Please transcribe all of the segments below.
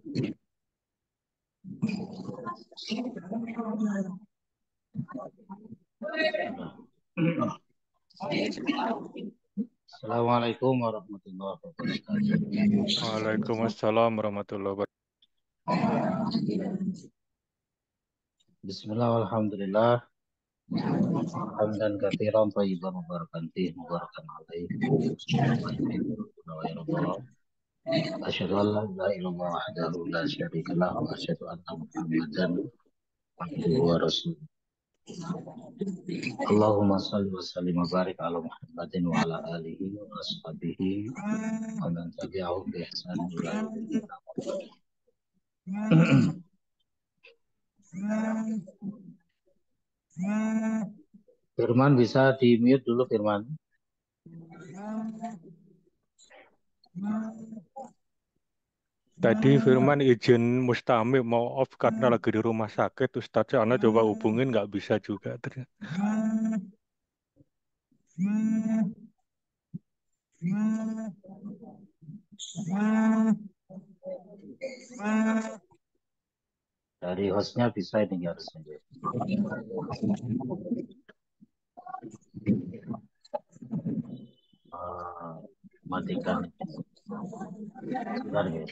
Assalamualaikum warahmatullahi wabarakatuh. Waalaikumsalam warahmatullahi wabarakatuh. Bismillah walhamdulillah. Hamdan katsiran thayyiban mubarakan fihi mubarakan alaihi. Wa yuhibbu rabbuna wa yarda. Asyhadu an la ilaha illallah wahdahu la syarika lah wa asyhadu anna Muhammadan abduhu wa rasuluh. Allahumma shalli wa sallim wa barik ala Muhammadin wa ala alihi wa ashabihi wa man tabi'ahum bi ihsan ila yaumil qiyamah. Firman bisa di mute dulu Firman. Tadi Firman izin Mustami mau off karena lagi di rumah sakit. Ustadz Ana coba hubungin nggak bisa juga ternyata. Dari hostnya bisa ini harusnya. Matikan. Sebentar guys.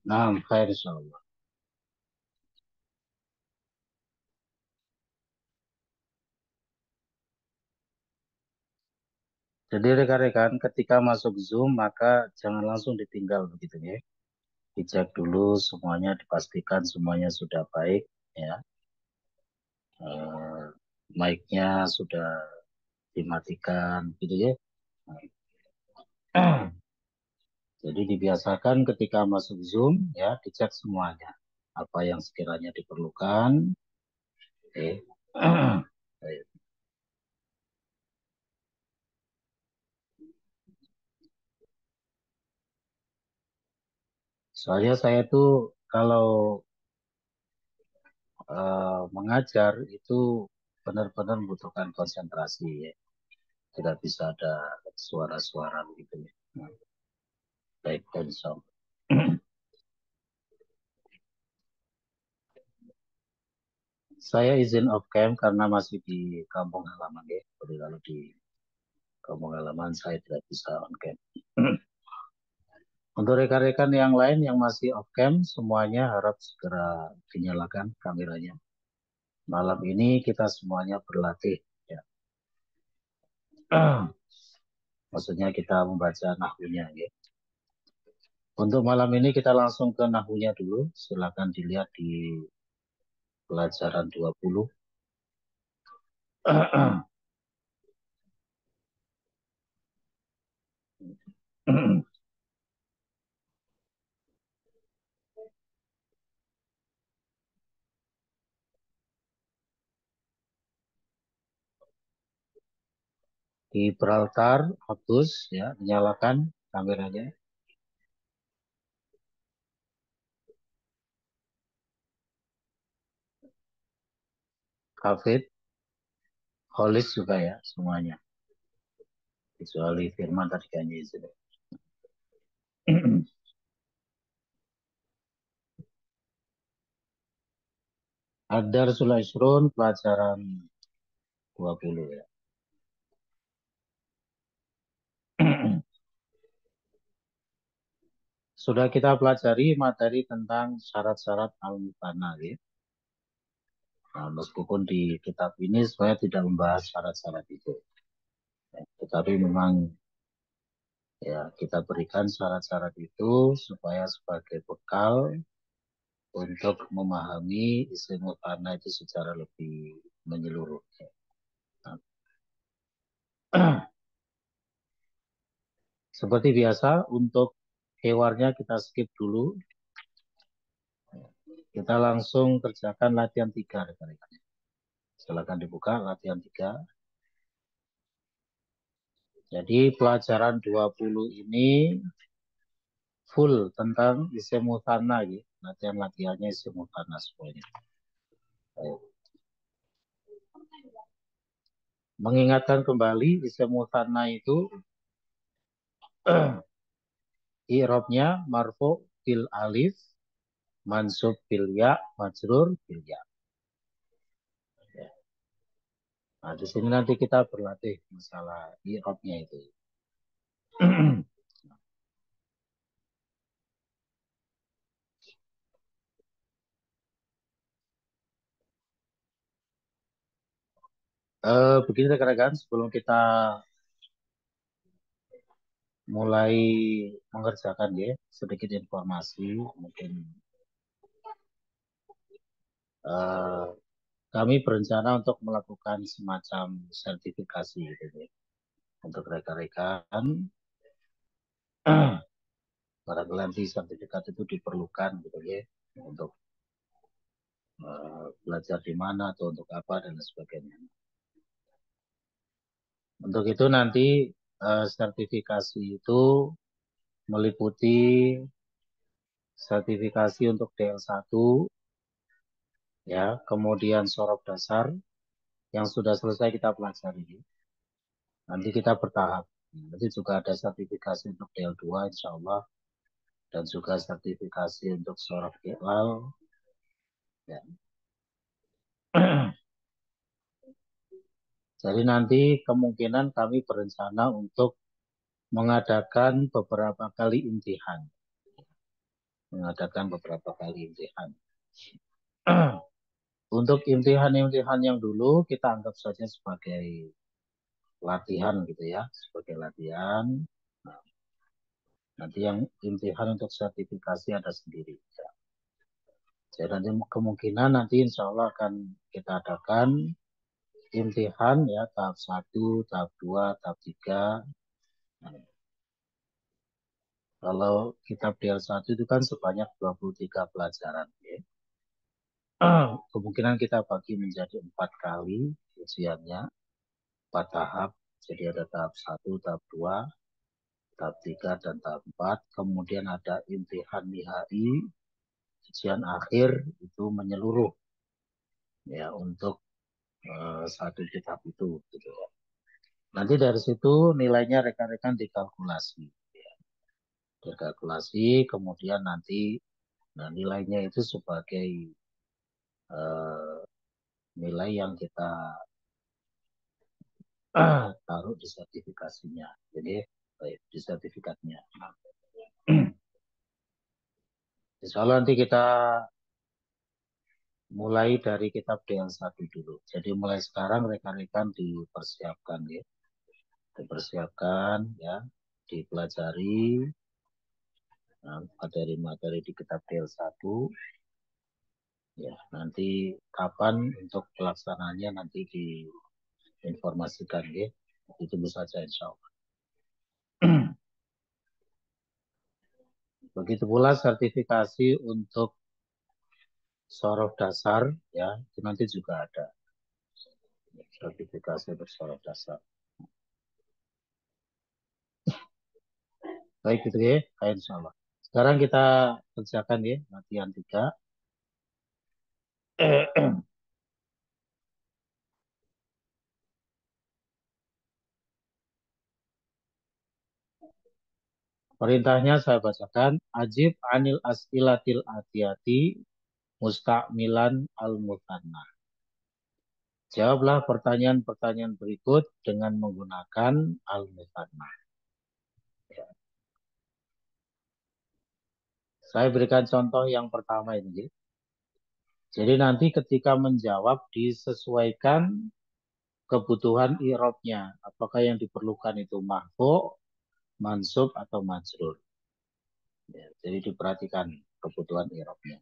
Nah, khair insyaallah. Jadi rekan-rekan ketika masuk Zoom maka jangan langsung ditinggal begitu ya. Dicek dulu semuanya, dipastikan semuanya sudah baik ya. Mic-nya sudah dimatikan gitu ya. Jadi dibiasakan ketika masuk Zoom ya dicek semuanya apa yang sekiranya diperlukan. Soalnya saya tuh kalau mengajar itu benar-benar membutuhkan konsentrasi ya. Tidak bisa ada suara-suara begitu ya. Baik, insya Allah. Saya izin off cam karena masih di kampung halaman ya. Jadi kalau di kampung halaman saya tidak bisa on cam. Untuk rekan-rekan yang lain yang masih off cam, semuanya harap segera dinyalakan kameranya. Malam ini kita semuanya berlatih. Ya. Maksudnya kita membaca nahwunya. Ya. Untuk malam ini kita langsung ke nahwunya dulu. Silakan dilihat di pelajaran 20. Di Gibraltar, hapus ya, nyalakan kameranya. Hafid, Holis juga ya semuanya. Kecuali Firman tadi kayaknya izin. Adar Sulaisrun pelajaran 20 ya. Sudah kita pelajari materi tentang syarat-syarat al-mutanah ya. Nah, meskipun di kitab ini saya tidak membahas syarat-syarat itu. Ya, tetapi memang ya kita berikan syarat-syarat itu supaya sebagai bekal untuk memahami isim mutanah itu secara lebih menyeluruh. Nah, seperti biasa untuk keywordnya kita skip dulu. Kita langsung kerjakan latihan 3 rekan-rekan. Silakan dibuka latihan 3. Jadi pelajaran 20 ini full tentang isim mutanah ya. Latihan-latihannya isim mutanah semuanya. Baik. Mengingatkan kembali isim mutanah itu i'rabnya marfu bil alif, mansub bil ya, majrur bil ya. Nah, di sini nanti kita berlatih masalah i'rabnya itu. Begini rekan-rekan, sebelum kita mulai mengerjakan ya, sedikit informasi mungkin eh, kami berencana untuk melakukan semacam sertifikasi gitu ya. Untuk rekan-rekan barangkali nanti sertifikat itu diperlukan gitu ya untuk belajar di mana atau untuk apa dan sebagainya. Untuk itu nanti sertifikasi itu meliputi sertifikasi untuk DL1 ya, kemudian sorab dasar yang sudah selesai kita pelajari. Nanti kita bertahap. Nanti juga ada sertifikasi untuk DL2 insya Allah dan juga sertifikasi untuk sorab iqlal. Ya. Jadi nanti kemungkinan kami berencana untuk mengadakan beberapa kali imtihan. Mengadakan beberapa kali imtihan. Untuk imtihan-imtihan yang dulu kita anggap saja sebagai latihan gitu ya, sebagai latihan. Nah, nanti yang imtihan untuk sertifikasi ada sendiri. Ya. Jadi nanti kemungkinan nanti insya Allah akan kita adakan imtihan ya tahap 1, tahap 2, tahap 3. Nah, kalau kitab DL1 itu kan sebanyak 23 pelajaran. Ya. Kemungkinan kita bagi menjadi 4 kali ujiannya, 4 tahap. Jadi ada tahap 1, tahap 2, tahap 3, dan tahap 4. Kemudian ada imtihan nihai, ujian akhir itu menyeluruh ya untuk satu kitab itu. Gitu. Nanti dari situ nilainya rekan-rekan dikalkulasi. Ya. Dikalkulasi, kemudian nanti nah, nilainya itu sebagai nilai yang kita taruh di sertifikasinya. Jadi baik, di sertifikatnya. Insya Allah nanti kita mulai dari kitab DL1 dulu. Jadi mulai sekarang rekan-rekan dipersiapkan ya. Dipersiapkan ya, dipelajari materi-materi di kitab DL1 ya. Nanti kapan untuk pelaksanaannya nanti diinformasikan ya. Ditunggu saja insya Allah. Begitu pula sertifikasi untuk sorof dasar ya, itu nanti juga ada sertifikasi untuk sorof dasar. Baik gitu ya, insya Allah. Sekarang kita kerjakan ya, latihan 3. Perintahnya saya bacakan. Ajib anil as'ilatil atiyati musta'milan al-muthanna. Jawablah pertanyaan-pertanyaan berikut dengan menggunakan al-muthanna. Ya. Saya berikan contoh yang pertama ini. Jadi nanti ketika menjawab disesuaikan kebutuhan i'rabnya. Apakah yang diperlukan itu mahfu, mansub, atau majrur. Ya, jadi diperhatikan kebutuhan i'rabnya.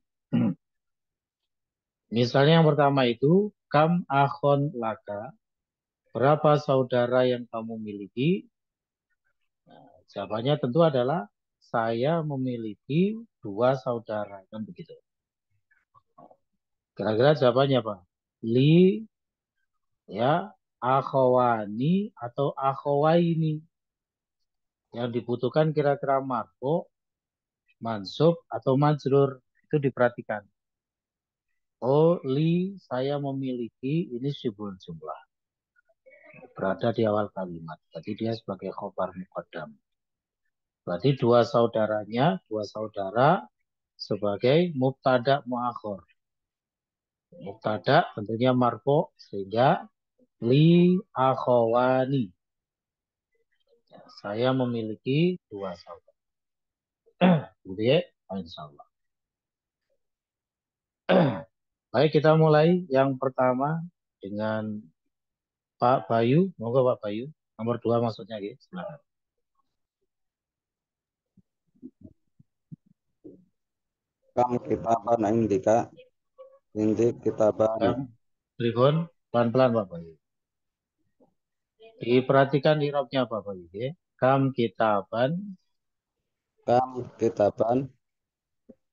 Misalnya yang pertama itu, kam akhon laka, berapa saudara yang kamu miliki? Nah, jawabannya tentu adalah saya memiliki 2 saudara, kan begitu. Kira-kira jawabannya apa? Li, ya, akhwani atau akhwaini. Yang dibutuhkan kira-kira marfu, mansub, atau majrur. Itu diperhatikan. Oh, li, saya memiliki, ini syibul jumlah. Berada di awal kalimat. Berarti dia sebagai khobar muqaddam. Berarti 2 saudara sebagai mubtada muakhir. Mubtada tentunya marfu sehingga li akhwani. Saya memiliki 2 saudara. Gitu ya, insyaallah. Baik, kita mulai yang pertama dengan Pak Bayu. Moga Pak Bayu. Nomor 2 maksudnya gitu. Silakan. Kam kitaban indika indi kitabani. Yang Tribun, pelan-pelan Pak Bayu. Diperhatikan irobnya Pak Bayu. Ya. Kam kitaban Kam kitaban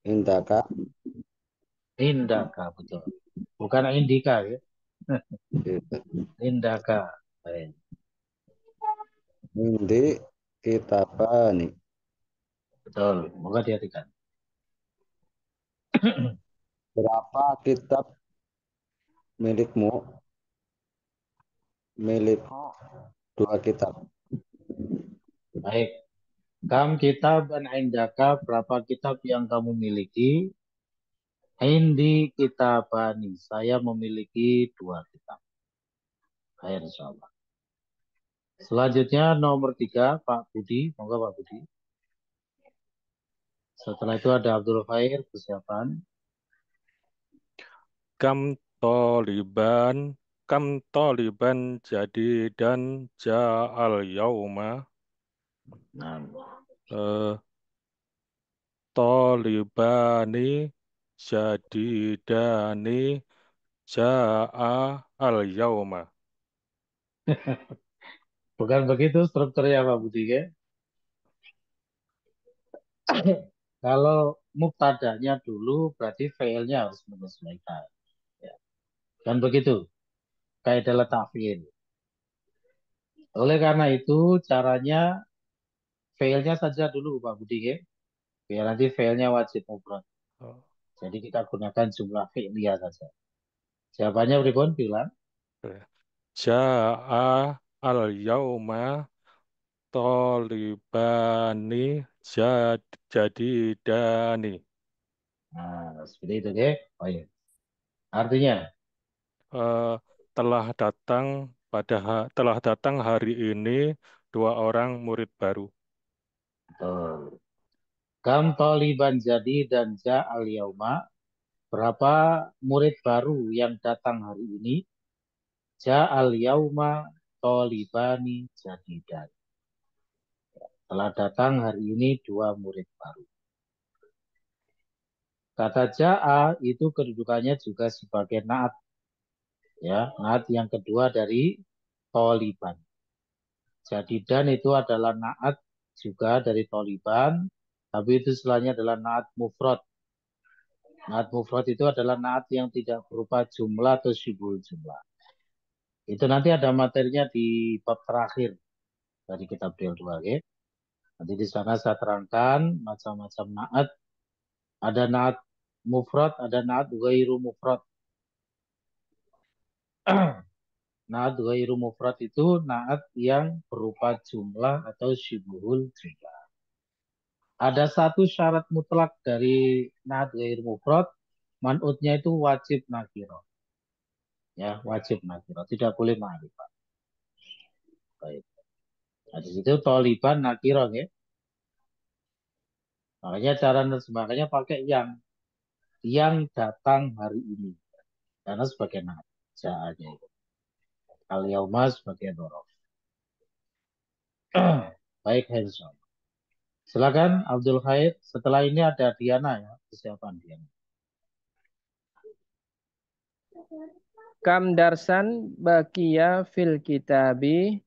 indaka indaka, betul. Bukan indika ya. gitu. Indaka. Baik. Indi kitabani. Betul. Moga dihatikan. Berapa kitab milikmu? Milikku 2 kitab. Baik. Kam kitab dan indaka, berapa kitab yang kamu miliki? Indi kitabani. Saya memiliki 2 kitab. Baik, insyaallah. Selanjutnya nomor 3, Pak Budi. Moga Pak Budi. Setelah itu ada Abdul Khair, persiapan. Kam toliban, kam toliban jadi dan ja'al yauma. Nah, Eh, Tolibani jadi dani ja'a al yauma. bukan begitu strukturnya Pak Budi ya. Kalau mubtadanya dulu berarti failnya harus menyesuaikan. Ya. Dan begitu, kaidah letak fiil. Oleh karena itu, caranya failnya saja dulu Pak Budi ya. Biar nanti failnya wajib mufrad. Oh, Jadi kita gunakan jumlah fi'liyah saja. Jawabannya berikut bilang. ya. Ja'a al yauma tolibani jadi dani. Nah, seperti itu ya. Oh iya. Artinya, eh, telah datang hari ini 2 orang murid baru. Betul. Kam toliban jadi dan ja al yauma. Berapa murid baru yang datang hari ini? Ja al yauma tolibani jadidan. Telah datang hari ini 2 murid baru. Kata ja'a itu kedudukannya juga sebagai naat. Ya, naat yang kedua dari toliban. Jadidan itu adalah naat juga dari toliban, tapi itu istilahnya adalah naat mufrad. Naat mufrad itu adalah naat yang tidak berupa jumlah atau syibul jumlah. Itu nanti ada materinya di bab terakhir dari kitab Del 2. Okay? Nanti di sana saya terangkan macam-macam naat. Ada naat mufrad, ada naat ghairu mufrad. Naat ghairu mufrad itu naat yang berupa jumlah atau syibhul jumlah. Ada satu syarat mutlak dari naat ghairu mufrad, man'utnya itu wajib nakiro. Ya, wajib nakiro, tidak boleh ma'rifat. Baik. Nah, di situ toliban nakiro, ya. Makanya cara nerjemahkannya pakai yang datang hari ini. Karena sebagai naat, ja'anya itu. Al-yauma sebagai dorof. Baik, Henson. Silakan Abdul Khair. Setelah ini ada Diana ya. Kesiapan Diana. Kam darsan bakia fil kitabi.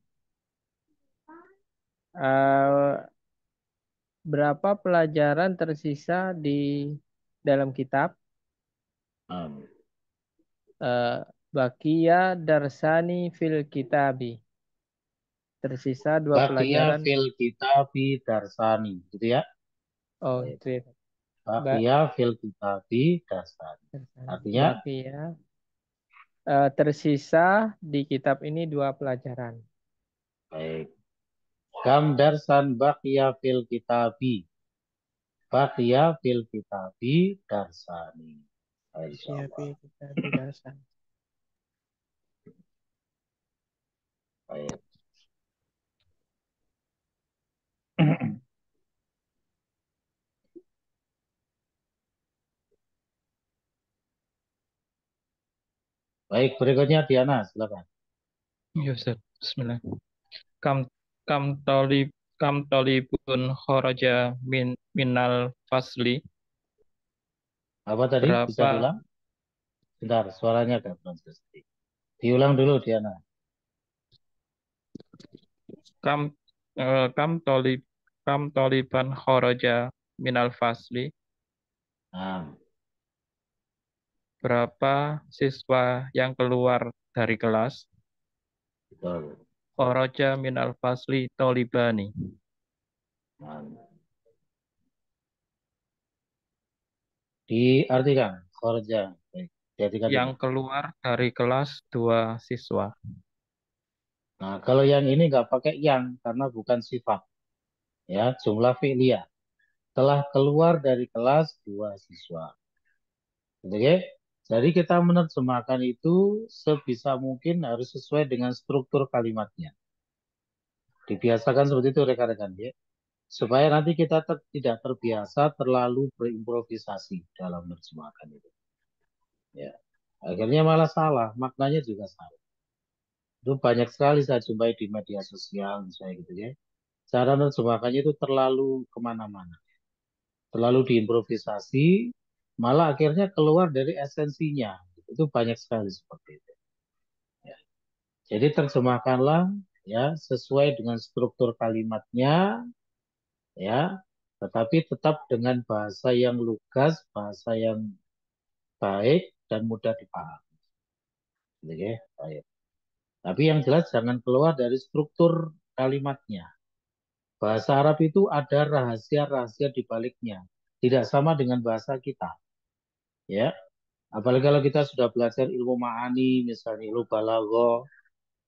Berapa pelajaran tersisa di dalam kitab? Bakia darsani fil kitabi. Tersisa 2 Bakia pelajaran. fil kitabi darsani. Gitu ya. Oh, itu ya. Bakia fil kitabi darsani. Artinya? Bakia. Tersisa di kitab ini 2 pelajaran. Baik. Kam darsan bakia fil kitabi. Bakia fil kitabi darsani. Bakia fil kitabi darsani. Baik. Baik, berikutnya Diana, silakan. Ya Ustaz, bismillah. Kam kam talibun kharaja minal fasli. Apa tadi? Bisa Berapa diulang? Bentar, suaranya agak kurang sedikit. Diulang dulu, Diana. kam kam taliban kharaja minal fasli. Nah, Berapa siswa yang keluar dari kelas? betul. Kharaja minal fasli talibani. Nah. Diartikan, kharaja. Baik. Diartikan Yang dulu. keluar dari kelas 2 siswa. Nah, kalau yang ini nggak pakai yang karena bukan sifat. Ya, jumlah fi'liyah. Telah keluar dari kelas 2 siswa. Oke? Jadi kita menerjemahkan itu sebisa mungkin harus sesuai dengan struktur kalimatnya. Dibiasakan seperti itu rekan-rekan ya. Supaya nanti kita tidak terbiasa terlalu berimprovisasi dalam menerjemahkan itu. Ya. Akhirnya malah salah, maknanya juga salah. Itu banyak sekali saya jumpai di media sosial misalnya gitu ya. Cara menerjemahkannya itu terlalu kemana-mana. Terlalu diimprovisasi, malah akhirnya keluar dari esensinya. Itu banyak sekali seperti itu. Ya. Jadi terjemahkanlah ya sesuai dengan struktur kalimatnya, ya, tetapi tetap dengan bahasa yang lugas, bahasa yang baik dan mudah dipahami. Oke, baik. Tapi yang jelas jangan keluar dari struktur kalimatnya. Bahasa Arab itu ada rahasia-rahasia di baliknya. Tidak sama dengan bahasa kita. Ya, apalagi kalau kita sudah belajar ilmu ma'ani, misalnya ilmu balaghah,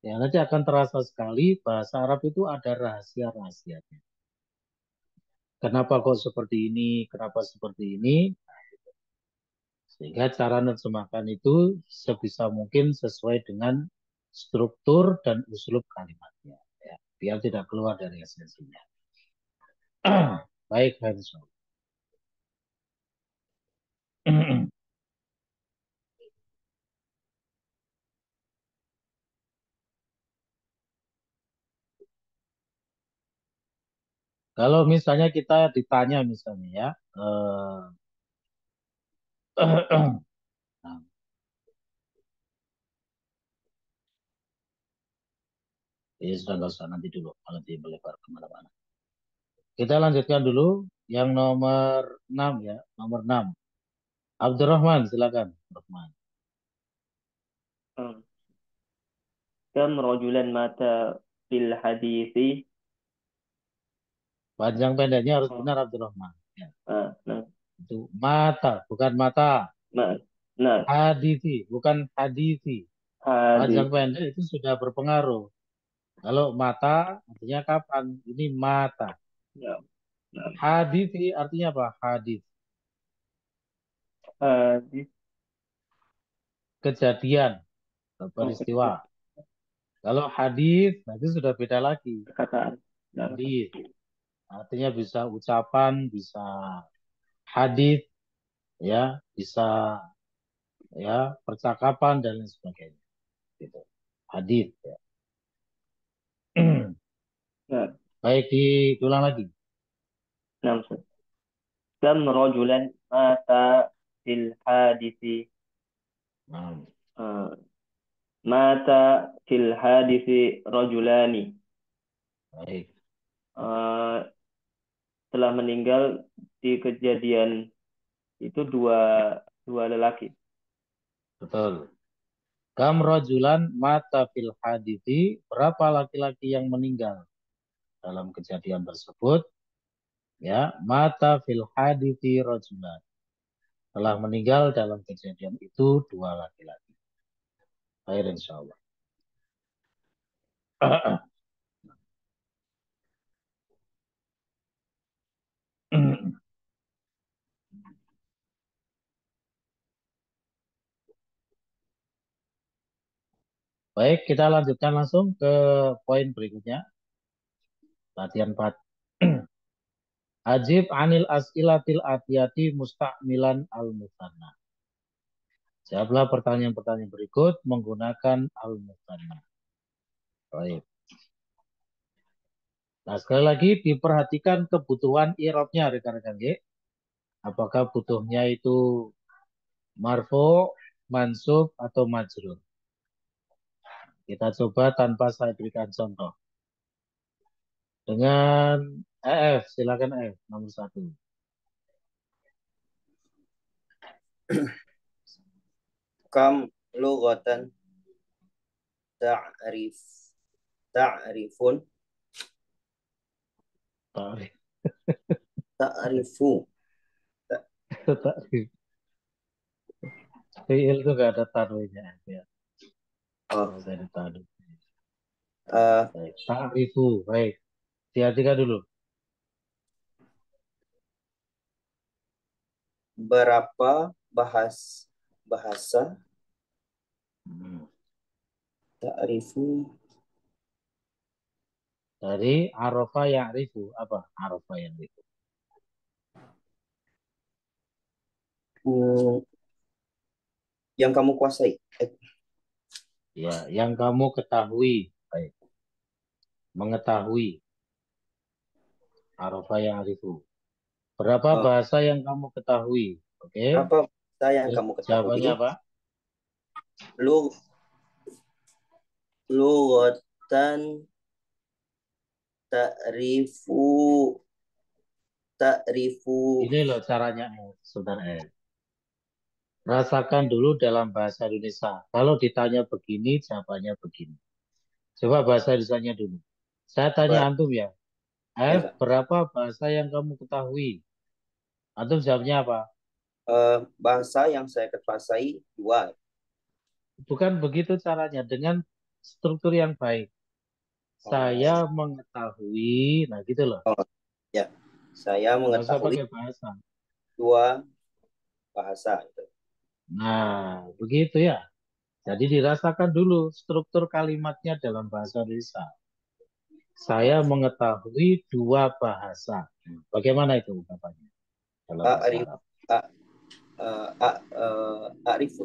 ya nanti akan terasa sekali bahasa Arab itu ada rahasia-rahasianya. Kenapa kok seperti ini? Kenapa seperti ini? Sehingga cara menerjemahkan itu sebisa mungkin sesuai dengan struktur dan uslub kalimatnya. Ya, biar tidak keluar dari esensinya. Baik, Hanso. Kalau misalnya kita ditanya misalnya ya, nah, ini sudah nggak usah nanti dulu, nanti melebar kemana-mana. Kita lanjutkan dulu yang nomor 6 ya, nomor 6. Abdurrahman, silakan. Abdurrahman. Kam rajulan mata fil hadithi. Panjang pendeknya harus benar Abdurrahman. Ya. Nah, Itu mata, bukan mata. nah, Hadithi, bukan hadithi. Panjang hadith. pendek itu sudah berpengaruh. Kalau mata artinya kapan? Ini mata. Ya, nah, Hadithi artinya apa? Hadis. hadith. Kejadian, peristiwa. Kalau hadis, nah itu sudah beda lagi. Perkataan. Nah, Hadis artinya bisa ucapan, bisa hadis, ya, bisa ya percakapan dan lain sebagainya. Gitu. Hadis. Ya. nah, Baik, diulang lagi. nah, Kam rajulan mata fil hadithi. Nah, Mata fil hadithi rajulani. baik, Telah meninggal di kejadian itu dua lelaki. betul. Kam rojulan mata fil hadithi, berapa laki-laki yang meninggal dalam kejadian tersebut? Ya, mata fil hadithi rojulan. Telah meninggal dalam kejadian itu dua laki-laki. Baik, insya Allah. Baik, kita lanjutkan langsung ke poin berikutnya. Latihan 4. Ajib anil as'ilatil atiyati musta'milan al-musanna. Jawablah pertanyaan-pertanyaan berikut menggunakan al-musanna. Baik. Nah, sekali lagi diperhatikan kebutuhan i'rabnya rekan-rekan G. Apakah butuhnya itu marfu, mansub, atau majrur? Kita coba tanpa saya berikan contoh. Dengan EF, silakan EF, nomor 1. Kam lughatan ta'rifun Ta'rif. ta'rifu Ta'rif. Fi'il itu gak ada tanwinnya. Ya. Saya ditaruh. Baik. Ta'rifu. Baik. Tiga dulu. berapa bahasa ta'rifu Dari arofa ya'rifu. Apa arofa ya'rifu? yang kamu kuasai. Ya, yang kamu ketahui. Baik. Mengetahui. Arofa ya'rifu. Berapa bahasa yang kamu ketahui? Oke. Apa bahasa yang kamu ketahui? Jawabannya apa? Lughatan ta'rifu. Ini loh caranya, saudara. Rasakan dulu dalam bahasa Indonesia. Kalau ditanya begini, jawabannya begini. Coba bahasa Indonesianya dulu. Saya tanya antum ya. Ya, berapa bahasa yang kamu ketahui? Antum jawabnya apa? Bahasa yang saya kuasai 2. Bukan begitu caranya. Dengan struktur yang baik. Saya mengetahui. Nah gitu loh. Ya, saya Nggak usah mengetahui pakai bahasa. 2 bahasa. Nah, begitu ya. Jadi dirasakan dulu struktur kalimatnya dalam bahasa Indonesia. Saya mengetahui dua bahasa. Bagaimana itu ungkapannya dalam bahasa A'rif Arab? a- a'rifu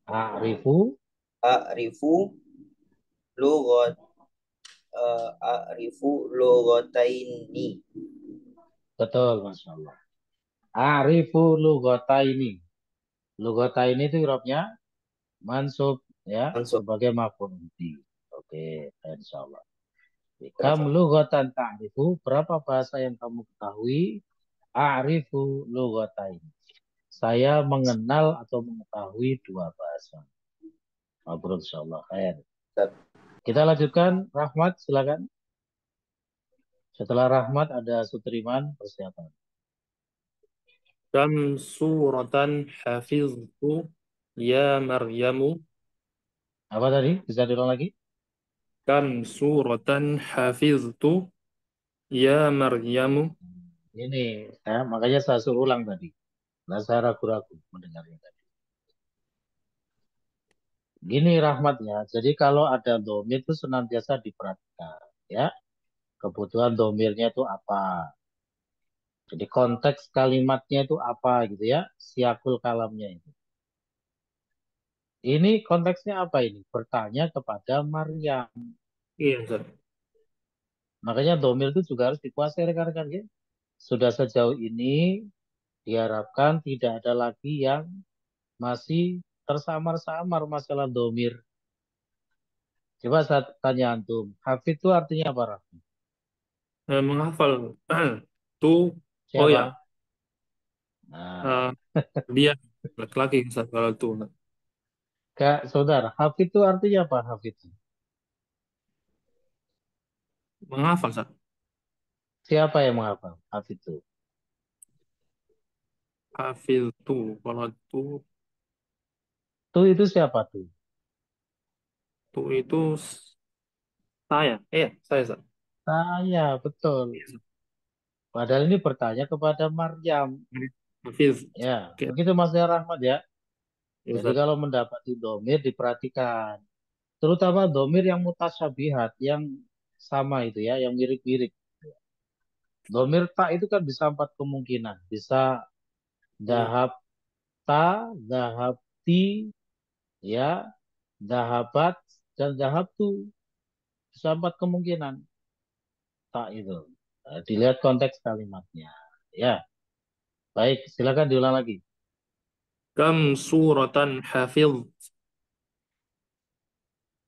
A'rifu, a'rifu lughat a'rifu lughataini. betul, Masya Allah. A'rifu lughotaini. Lughotaini itu irobnya mansub ya Mansub. sebagai maf'ul bih. Oke, insya Allah. Kam Berapa? lughatan ta'rifu, berapa bahasa yang kamu ketahui? A'rifu lughotaini. Saya mengenal atau mengetahui dua bahasa. Mabrur insyaallah khair. Ustaz. Kita lanjutkan, Rahmat silakan. Setelah Rahmat ada Sutriman, persiapan. Kam suratan hafiztu ya Maryamu. Apa tadi? Bisa diulang lagi? Kam suratan hafiztu ya Maryamu. Ini, makanya saya suruh ulang tadi. Nah, saya ragu-ragu mendengarnya tadi. Gini Rahmatnya, jadi kalau ada domir itu senantiasa diperhatikan. Ya, kebutuhan domirnya itu apa? Jadi konteks kalimatnya itu apa gitu ya? Siakul kalamnya itu. Ini konteksnya apa ini? Bertanya kepada Maryam. Iya, Ustaz. Makanya domir itu juga harus dikuasai rekan-rekan ya. Sudah sejauh ini diharapkan tidak ada lagi yang masih tersamar-samar masalah domir. Coba saya tanya antum, hafid itu artinya apa, Raffi? Menghafal. Tuh, oh ya, Siapa? Nah, dia laki-laki Ustaz, kalau tuh. Kak, saudara, hafid itu artinya apa, hafid? Menghafal, Ustaz. Siapa yang menghafal hafid itu? Hafil tuh, kalau tuh, Tuh itu siapa tuh? tuh itu saya. Saya, Ustaz. Saya, betul. Iya, Ustaz. Padahal ini bertanya kepada Maryam. Hafiz. Ya, Oke, begitu Mas Rahmat ya. iya, Jadi Ustaz. kalau mendapati domir diperhatikan. Terutama domir yang mutasyabihat, yang sama itu ya, yang mirip-mirip. Domir tak itu kan bisa empat kemungkinan. Bisa Hmm. dahab ta, dahab ti, ya, dahabat, dan dahab tu. Bisa empat kemungkinan. Tak itu. Dilihat konteks kalimatnya. Ya, baik. Silakan diulang lagi. Kam suratan hafiz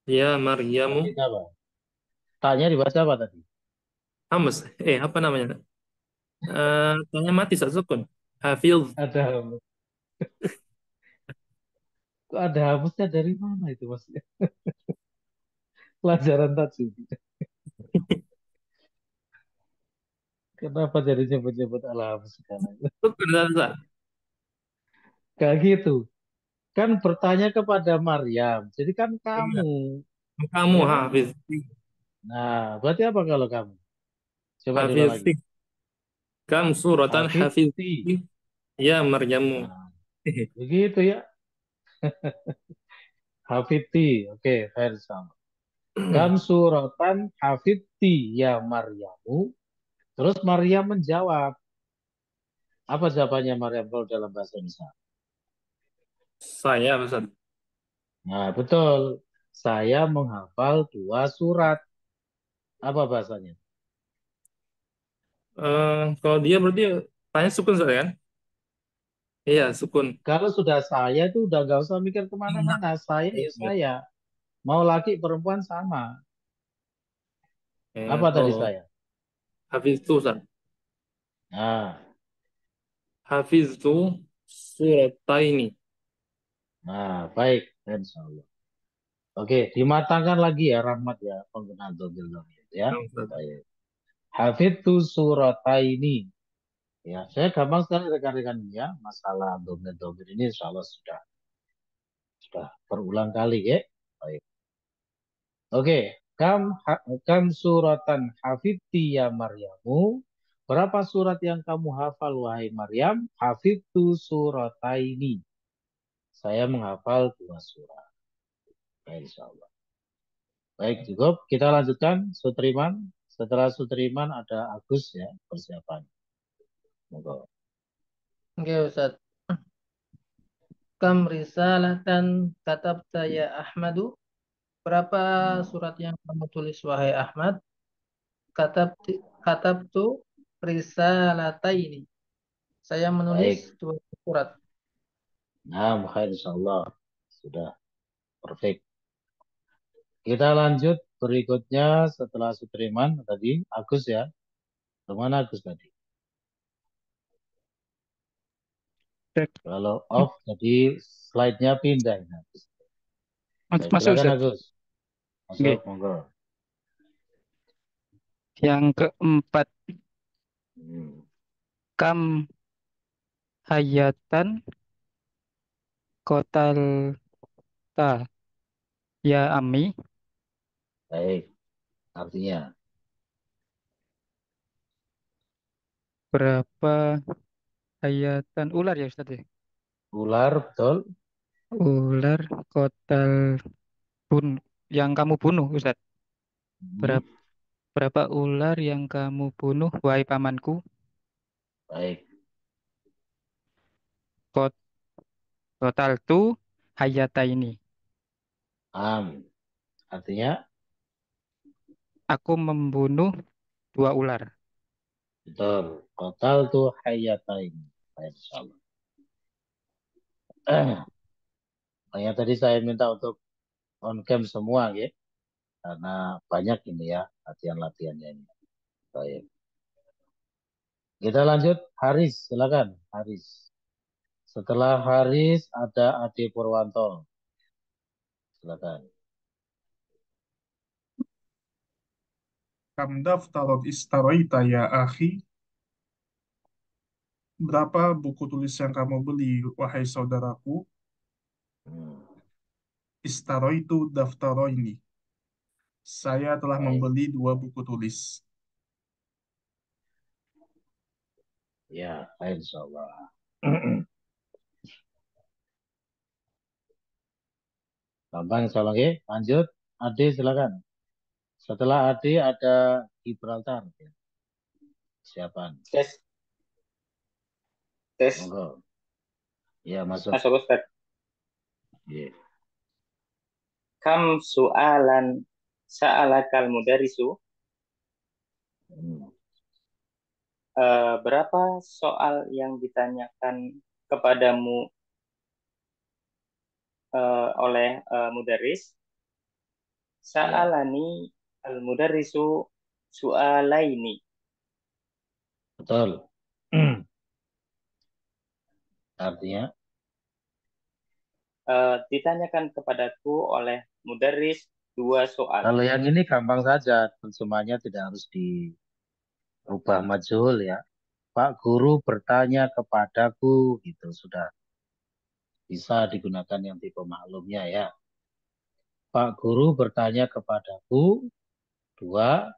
ya Maryamu. Artinya apa? Taknya dibaca apa tadi? Hamas. Apa namanya? Tanya mati saat sukun. Hafiz. Ada, kok ada hapusnya dari mana itu mas? Pelajaran tajwid. Kenapa jadi nyebut-nyebut ala hapus sekarang? Sukun, Ustaz. Kayak gitu. Kan bertanya kepada Maryam. Jadi kan Iya. kamu, Kamu ya kan? hafiz. Nah, berarti apa kalau kamu? Coba diulang Hafiz. lagi. Kam suratan hafiz Hafidti. ya Maryamu. Nah, begitu ya. Hafidti. Oke, fair sama. Kam suratan hafidti ya Maryamu. Terus Maryam menjawab. Apa jawabannya Maryam kalau dalam bahasa Indonesia? Saya, Ustaz. Nah, betul. Saya menghafal dua surat. Apa bahasanya? Kalau dia berarti tanya sukun, Ustaz, kan? Iya, sukun. Kalau sudah saya itu udah gak usah mikir Iya, kemana-mana. Saya ya iya. saya. Mau laki perempuan sama. Apa tadi Oh, saya? hafiz tuh, Ustaz. Nah, Hafiz tuh surataini. nah baik. Insya Allah. Oke, dimatangkan lagi ya Rahmat ya penggunaan domir-domir ya. Nah, Ustaz. Baik. Hafidtu surataini. Ya, saya gampang sekali rekan-rekan ya masalah domir-domir ini insya Allah sudah berulang kali ya. Baik. Oke, kam suratan hafidti ya Maryamu. Berapa surat yang kamu hafal wahai Maryam? Hafidtu surataini. Saya menghafal 2 surah. Baik, insya Allah. Baik, cukup. Kita lanjutkan Sutriman. Setelah Sutriman ada Agus ya, persiapan. Monggo. Oke, Ustaz. Kam risalatan katabta ya Ahmadu? Berapa surat yang kamu tulis wahai Ahmad? Katabtu risalataini. Saya Baik. menulis 2 surat. Nah, khair insya Allah. Sudah perfect. Kita lanjut berikutnya setelah Sutriman tadi. Agus ya. Kemana Agus tadi? Kalau off, jadi slide-nya pindah. Agus. Baik, Masuk, silakan Ustaz. Agus. Masuk, Oke. monggo. Yang keempat, Hmm. kam hayatan kotal ta ya ami. Baik, artinya Berapa hayatan ular ya Ustaz ya? ular, betul. Ular kotal yang kamu bunuh Ustaz. Hmm. Berapa ular yang kamu bunuh wahai pamanku? Baik, Total tu hayata ini. artinya Aku membunuh 2 ular. betul. Total tuh hayatain. Baik, insya Allah. Makanya tadi saya minta untuk on cam semua ya. Karena banyak ini ya latihan-latihannya ini. Baik. Kita lanjut. Haris, silakan. Haris. Setelah Haris ada Ade Purwanto. Silakan. Kam daftarot istaroita ya akhi? Berapa buku tulis yang kamu beli, wahai saudaraku? Hmm. Istaroitu daftaroini. Saya telah Baik. membeli 2 buku tulis. Ya, baik, insya Allah. Gampang insya Allah. Oke, lanjut. Ade silakan. Setelah Ade ada Gibraltar. Siapa? Tes, tes. Monggo. Ya, masuk. Masuk Ustaz. Iya. Kam su'alan sa'alakal mudarisu. Hmm. Berapa soal yang ditanyakan kepadamu oleh mudaris? Sa'alani al-mudarisu su'alaini. Betul. Artinya Ditanyakan kepadaku oleh mudaris 2 soal. kalau yang ini gampang saja, semuanya tidak harus dirubah majhul ya. Pak Guru bertanya kepadaku, gitu sudah bisa digunakan yang tipe maklumnya ya. Pak Guru bertanya kepadaku 2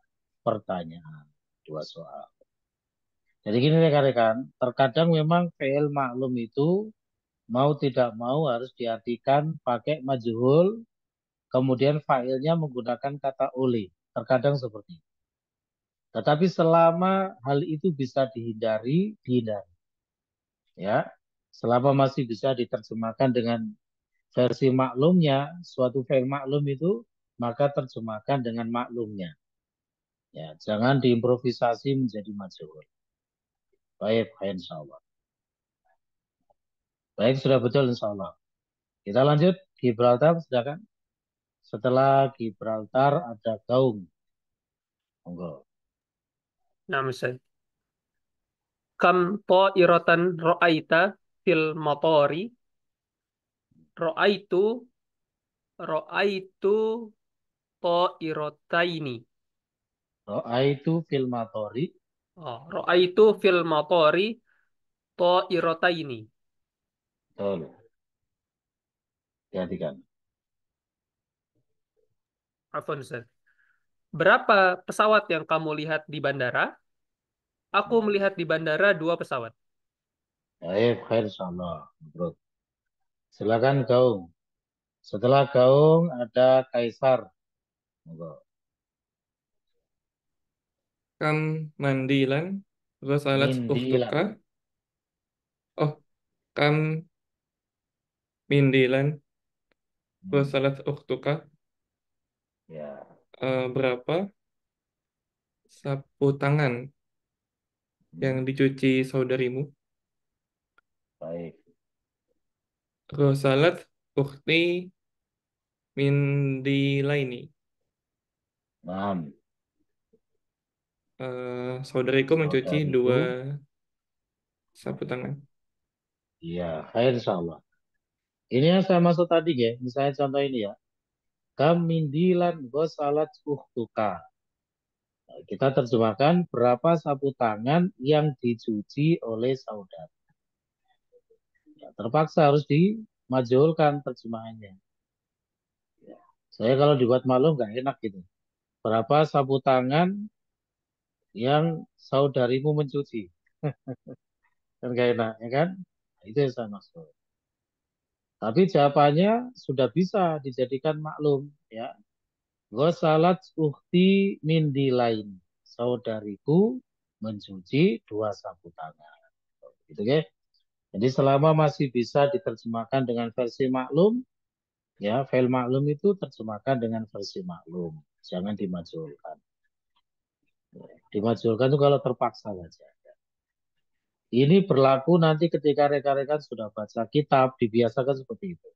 pertanyaan, 2 soal. Jadi gini rekan-rekan, terkadang memang fi'il maklum itu mau tidak mau harus diartikan pakai majhul, kemudian fa'ilnya menggunakan kata oleh. Terkadang seperti itu. Tetapi selama hal itu bisa dihindari. Ya, selama masih bisa diterjemahkan dengan versi maklumnya, suatu fi'il maklum itu, maka terjemahkan dengan maklumnya. Ya, jangan diimprovisasi menjadi majhul. Baik, insya Allah. Baik, sudah betul insya Allah. Kita lanjut. Gibraltar, silakan. Setelah Gibraltar ada Gaung. Monggo. Nah, Ustaz. Kam ta'iratan ra'aita fil matori? Ra'aitu ta'irataini. Ra'aitu fil matori. Oh, ra'aitu fil matori ta'irataini. Betul. Perhatikan. Afwan, Ustaz. Berapa pesawat yang kamu lihat di bandara? Aku melihat di bandara 2 pesawat. Baik, khair insyaallah. Betul. Silakan Gaung. Setelah Gaung ada Kaisar. Monggo. Kam mandilan ghasalat Mindilan. ukhtuka. Oh, kam mindilan ghasalat ukhtuka. Ya, Berapa sapu tangan yang dicuci saudarimu? baik. Ghasalat ukhti mindilaini. Nah, Saudariku mencuci saudariku. 2 sapu tangan. Iya, khair insyaallah. Ini yang saya maksud tadi ya. Misalnya contoh ini ya. Kam mindilan ghasalat ukhtuka. Kita terjemahkan berapa sapu tangan yang dicuci oleh saudara. Ya, terpaksa harus dimajulkan terjemahannya. Ya. Saya kalau dibuat maklum nggak enak gitu. Berapa sapu tangan yang saudarimu mencuci? Kan nggak enak, ya kan? Nah, itu yang saya maksud. Tapi jawabannya sudah bisa dijadikan maklum, ya. Ghasalat ukhti mindilain. Saudariku mencuci 2 sapu tangan. Gitu ya. Jadi selama masih bisa diterjemahkan dengan versi maklum, ya, file maklum itu terjemahkan dengan versi maklum. Jangan dimajulkan. Dimajulkan itu kalau terpaksa saja. Ini berlaku nanti ketika rekan-rekan sudah baca kitab, dibiasakan seperti itu.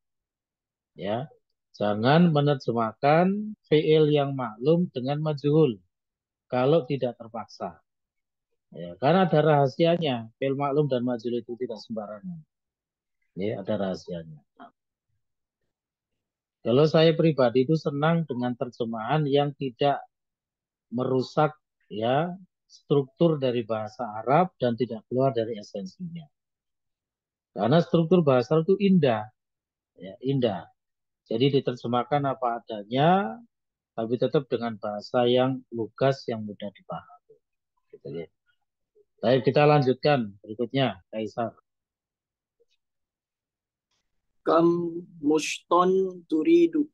Ya, jangan menerjemahkan fiil yang maklum dengan majhul kalau tidak terpaksa. Ya, karena ada rahasianya. Fiil maklum dan majhul itu tidak sembarangan. Ya, ada rahasianya. Kalau saya pribadi itu senang dengan terjemahan yang tidak merusak ya struktur dari bahasa Arab dan tidak keluar dari esensinya. Karena struktur bahasa Arab itu indah, ya, indah. Jadi diterjemahkan apa adanya, tapi tetap dengan bahasa yang lugas, yang mudah dipahami. Gitu ya. Baik, kita lanjutkan berikutnya, Kaisar. Kam muston turidu.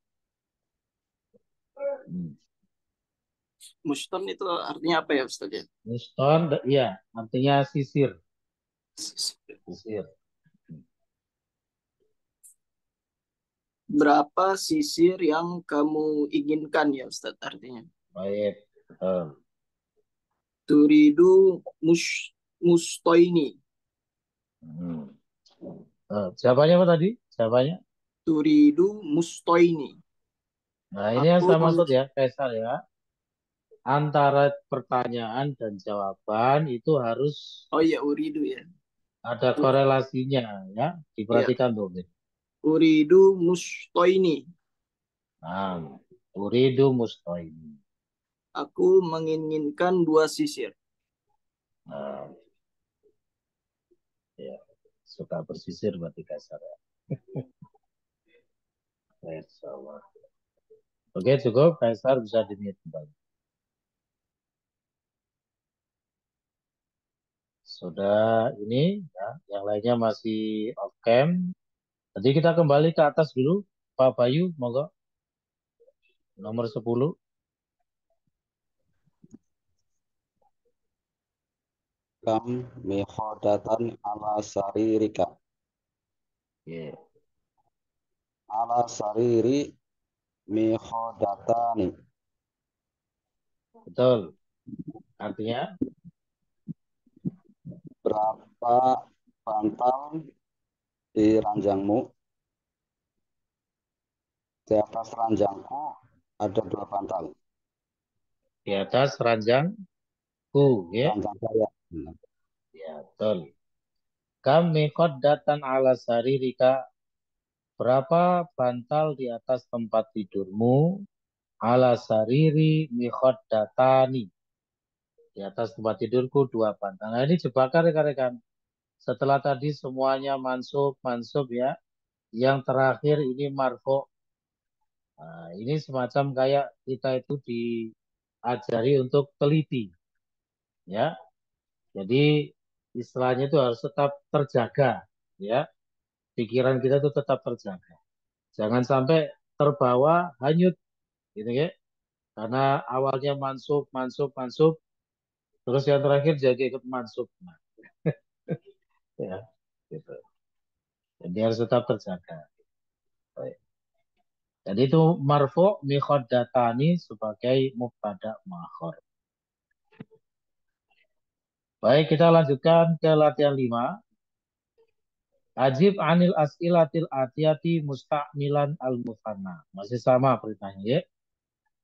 Muston itu artinya apa ya Ustaz ya? Muston, ya, artinya sisir. Sisir. Berapa sisir yang kamu inginkan ya Ustaz artinya? Baik. Turidu mustoini. Jawabannya apa tadi? Jawabannya? Turidu mustoini. Nah, ini yang saya maksud ya, Kaisar ya. Antara pertanyaan dan jawaban itu harus uridu ya. Ada korelasinya ya. Diperhatikan tuh. Uridu mustoini. Nah, uridu mustoini. Aku menginginkan 2 sisir. Nah, ya, suka bersisir berarti Kaisar ya. Oke, cukup. Kaisar bisa dimute kembali. Sudah ini ya, yang lainnya masih off cam. Jadi kita kembali ke atas dulu. Pak Bayu, monggo. Nomor 10. Kam mihodatan ala saririka. Yeah. Ala sariri mihodatani. Betul. Artinya? Berapa bantal di ranjangmu? Di atas ranjangku ada 2 bantal. Di atas ranjangku, ya? Ranjang saya. Ya, betul. Kami datang ala saririka. Berapa bantal di atas tempat tidurmu? Ala sariri datani. Di atas tempat tidurku 2 bantal. Nah, ini jebakan rekan-rekan. Setelah tadi semuanya mansub ya. Yang terakhir ini marfo. Nah, ini semacam kayak kita itu diajari untuk teliti. Ya. Jadi istilahnya itu harus tetap terjaga, ya. pikiran kita tuh tetap terjaga. Jangan sampai terbawa hanyut gitu ya. Karena awalnya mansub, terus yang terakhir jadi ikut mansub. Nah, ya, gitu. Jadi harus tetap terjaga. Baik. Jadi itu marfu mikhoddatani sebagai mubtada muakhar. Baik, kita lanjutkan ke latihan 5. Ajib anil as'ilatil atiyati musta'milan al-musanna. Masih sama perintahnya ya.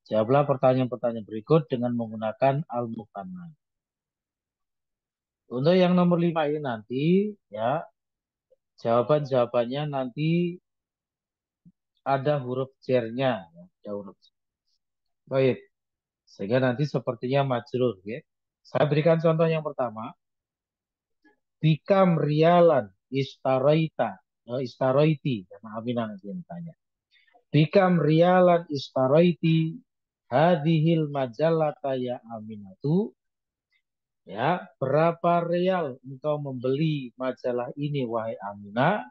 Jawablah pertanyaan-pertanyaan berikut dengan menggunakan al-musanna. Untuk yang nomor 5 ini nanti ya, jawaban-jawabannya nanti ada huruf jernya, ya, ada huruf. Baik, sehingga nanti sepertinya majrur ya. Saya berikan contoh yang pertama. Bikam rialan istaroita, istaroiti, maafin nanti yang tanya. Bikam rialan istaroiti hadhil majallata ya Aminatu. Ya, berapa real engkau membeli majalah ini wahai Aminah?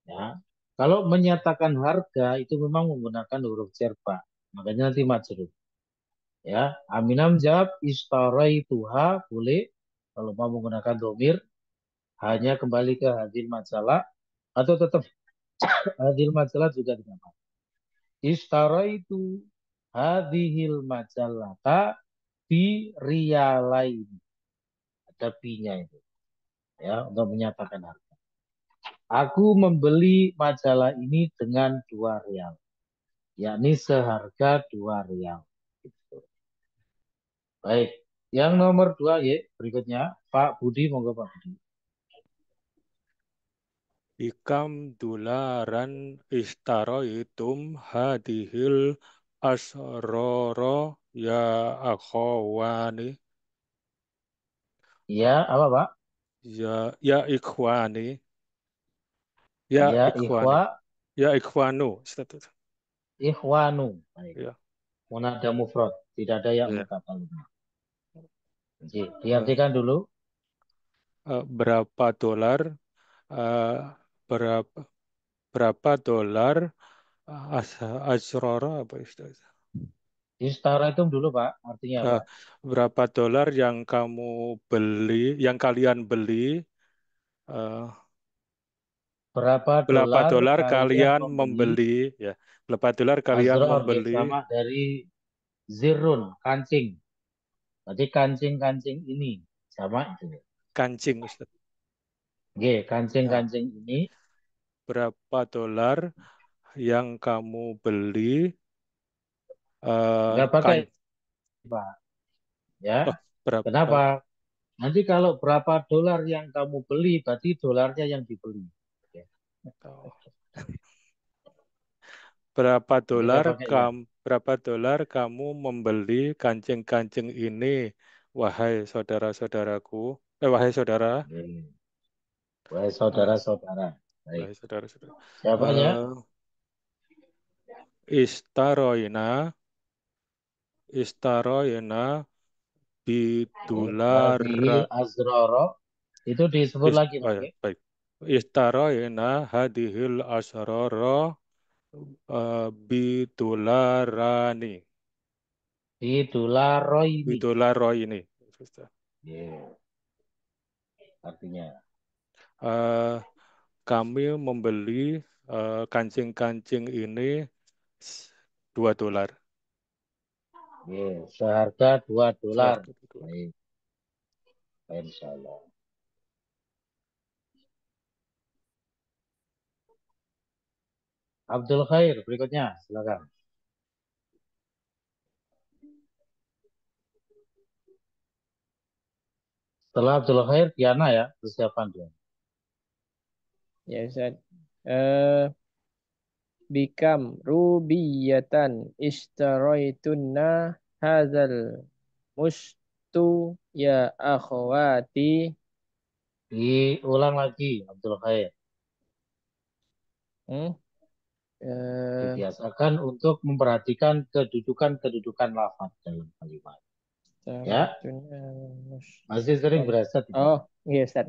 Ya, kalau menyatakan harga itu memang menggunakan huruf jar, Pak. Makanya nanti majrur. Ya, Aminah menjawab istaraituha boleh. Kalau mau menggunakan domir hanya kembali ke hadil majalah atau tetap hadil majalah juga tidak apa. Istaraitu hadhil majallata bi riyalain. Ada bi-nya itu. Ya, untuk menyatakan harga. Aku membeli majalah ini dengan 2 rial. Yakni seharga 2 rial. Gitu. Baik. Yang nomor 2 ya, berikutnya Pak Budi, monggo Pak Budi. Bikam dolaran istaroitum hadihil asroro ya akhwani. Ya, apa Pak? Ya ikhwani. Ya Ya, ikhwani. Ya ikhwanu. Ikhwanu. Baik. Ya. Munada mufrad, tidak ada yang Ya. mutakalim. Jadi, diartikan dulu. Berapa dolar? Berapa dolar asroro apa istilahnya? Istara itu dulu Pak, artinya apa? Berapa dolar yang kamu beli, yang kalian beli? Berapa Berapa dolar kalian membeli? membeli? Ya, berapa dolar kalian Azror membeli? sama dari zirun, kancing. Berarti kancing-kancing ini sama itu. Kancing, Ustaz. Oke, kancing-kancing ini. Berapa dolar yang kamu beli? Enggak pakai, Pak. Ya. Berapa? Kenapa? Nanti kalau berapa dolar yang kamu beli, berarti dolarnya yang dibeli. Oke. Berapa dolar kamu membeli kancing-kancing ini, wahai saudara-saudaraku? Wahai saudara. Wahai saudara-saudara. Wahai saudara-saudara. Siapanya? Istaroyna bidolar. Azroro itu disebut lagi Pak. Ya, baik. Istaroyna hadihil asroro bidolarani. Bidolaroini. Yeah. Artinya kami membeli kancing-kancing ini 2 dolar. Yeah. Seharga 2 dolar. Baik. Insyaallah. Abdul Khair berikutnya, silakan. Setelah Abdul Khair, Diana ya, persiapan dia. Ya Ustaz. Bikam rubiyatan istaraitunna hadzal mustu ya akhwati. Diulang lagi Abdul Khair. Dibiasakan untuk memperhatikan kedudukan lafaz dalam kalimat. Ya. Masih sering berasa. Oh, iya Ustaz.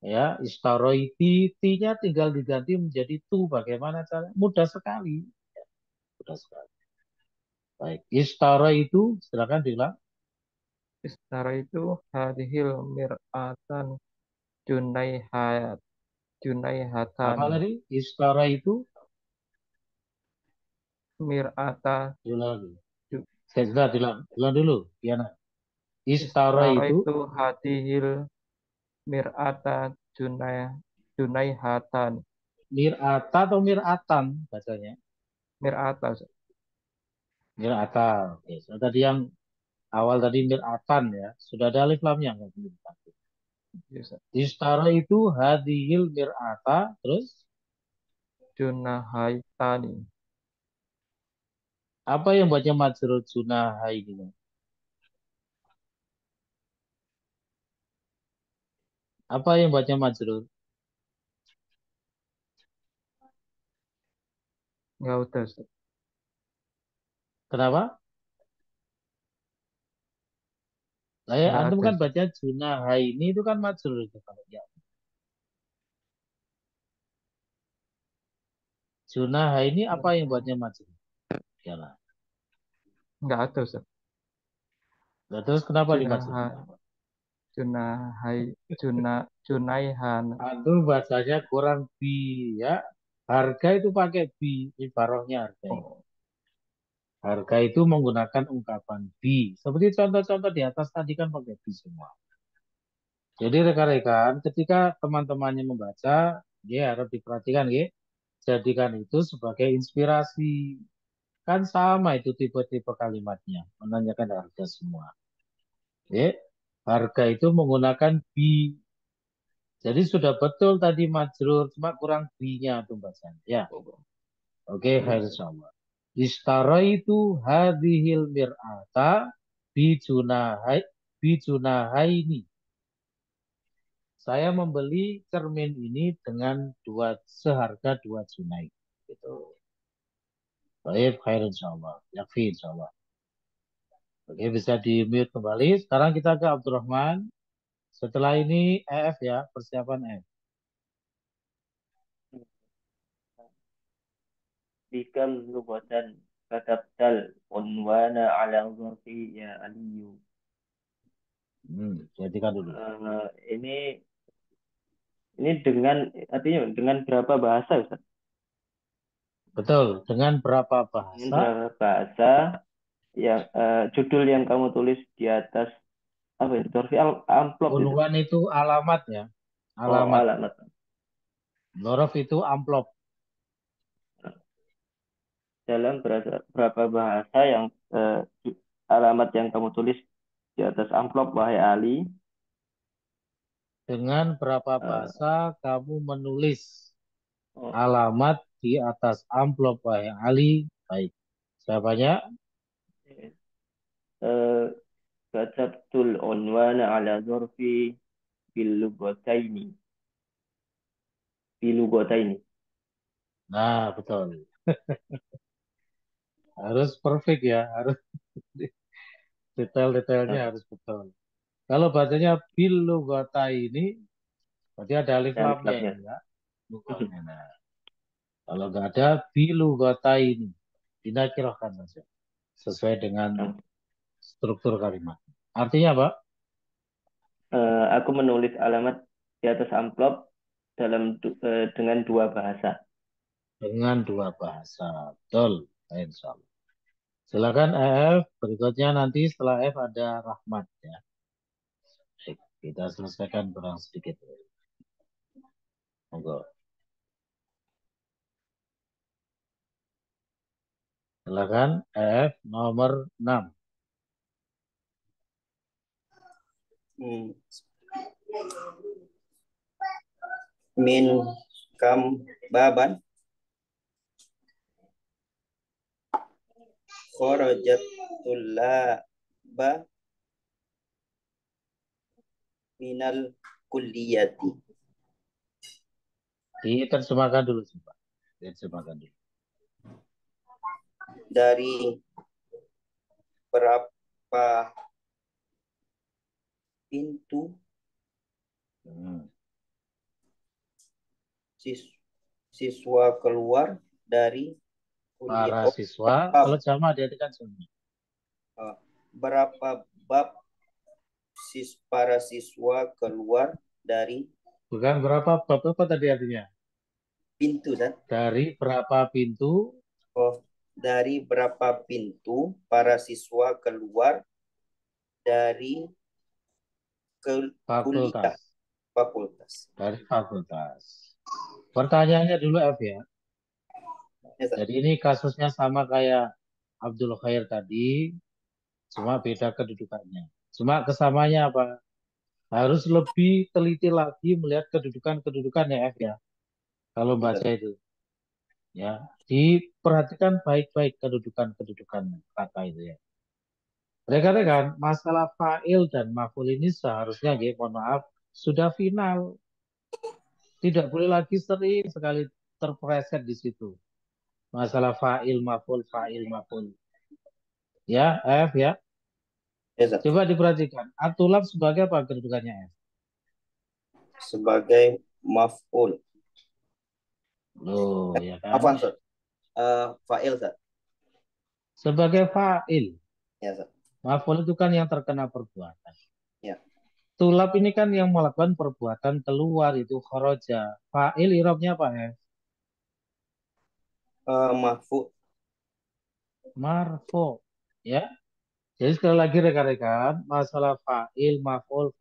Ya, istaroiti, T-nya tinggal diganti menjadi tu. Bagaimana cara? Mudah sekali. Ya, mudah sekali. Baik, istara itu silakan diulang. Istara itu hadhil mir'atan junaihat Apa junaihatani. tadi? Istara itu Mir'ata diulang. ju- Saya sudah diulang dulu. Diana. Istara Istara itu itu hadhil mir'ata junaihatan. mir'ata atau mir'atan bacanya? Mir'ata. Mir'ata. Oke. So, tadi yang awal tadi mir'atan ya. Sudah ada alif lamnya nggak perlu dipakai. Yes, Ustaz. Istara itu hadhil mir'ata terus Junahaitani. apa yang buatnya majrur junah ini? Apa yang buatnya majrur? Enggak udah, Ustaz. Kenapa? Saya Enggak antum ada, kan Ustaz. baca junah ini itu kan majrur itu kalau ya. Junah ini apa yang buatnya majrur? Ya lah. Enggak ada, Ustaz. Nah, terus kenapa Junaha dimajrurkan? Junaihan. Antum bacanya kurang bi ya. Harga itu pakai bi, ibaratnya harga itu. Oh, Harga itu menggunakan ungkapan bi. Seperti contoh-contoh di atas tadi kan pakai bi semua. Jadi rekan-rekan, ketika teman-temannya membaca, ya harus diperhatikan ya. Jadikan itu sebagai inspirasi. Kan sama itu tipe-tipe kalimatnya. Menanyakan harga semua. Ya, harga itu menggunakan bi. Jadi sudah betul tadi majrur, cuma kurang bi-nya tuh bacanya. Ya, oke, khair insyaallah. Istaraitu hadhil mir'ata bijunahaini. Saya membeli cermin ini dengan seharga 2 junai. Gitu. Baik, khair insyaallah. Yakfi insyaallah. Oke, bisa di-mute kembali. Sekarang kita ke Abdurrahman. Setelah ini EF ya, persiapan EF. Bikam lugatan katabtal unwana ala zarfi ya aliyu. Jadikan dulu. Ini dengan artinya dengan berapa bahasa, Ustaz? Betul, dengan berapa Dengan bahasa? berapa bahasa yang judul yang kamu tulis di atas apa itu? Zarfi amplop itu. Unwan itu alamat ya. Oh, Alamat. alamat. Lorof itu amplop. Dalam berapa bahasa yang alamat yang kamu tulis di atas amplop, wahai Ali? Dengan berapa bahasa kamu menulis alamat di atas amplop, wahai Ali? Baik. Siapanya? Katabtul unwana ala zarfi bilugataini. Nah, betul. Harus perfect ya, harus detail-detailnya harus betul. Kalau bacanya bilugataini, berarti ada alif lamnya ini ya. Nah, kalau nggak ada bilugataini, dinakirahkan saja sesuai dengan struktur kalimat. Artinya apa? Aku menulis alamat di atas amplop dengan 2 bahasa. Dengan 2 bahasa. Betul. Insya Allah. Silakan EF. Berikutnya nanti setelah F ada Rahmat ya. Baik, kita selesaikan kurang sedikit. Monggo. Silakan EF nomor 6. Min kam baban kharajat tullaba minal kulliyati. Diterjemahkan dulu, Pak. Diterjemahkan dulu. Dari berapa pintu siswa keluar dari kuliah. Para siswa, kalau jamak dia kan semua. Berapa bab para siswa keluar dari Bukan berapa bab, apa tadi artinya? pintu, Ustaz. Dari berapa pintu? Dari berapa pintu para siswa keluar dari kuliah fakultas. Dari fakultas. Pertanyaannya dulu F ya. Jadi ini kasusnya sama kayak Abdul Khair tadi, cuma beda kedudukannya. Cuma kesamanya apa? Harus lebih teliti lagi melihat kedudukan-kedudukan ya F ya. Kalau baca itu. Ya, diperhatikan baik-baik kedudukan-kedudukan kata itu ya. Rekan-rekan, masalah fa'il dan maf'ul ini seharusnya, mohon maaf, sudah final. Tidak boleh lagi sering sekali terpreset di situ. Masalah fa'il, maf'ul, fa'il, maf'ul. Ya, F ya. Coba diperhatikan. Atulab sebagai apa kedudukannya F? Sebagai maf'ul. Loh, ya kan? Afwan, Ustaz. Fa'il, Ustaz. Sebagai fa'il. Ya, Ustaz. Maf'ul itu kan yang terkena perbuatan. Ya. Tulab ini kan yang melakukan perbuatan keluar, itu kharaja. Fa'il irobnya apa F? Marfu. Marfu. Ya. Jadi sekali lagi rekan-rekan, masalah fa'il, maf'ul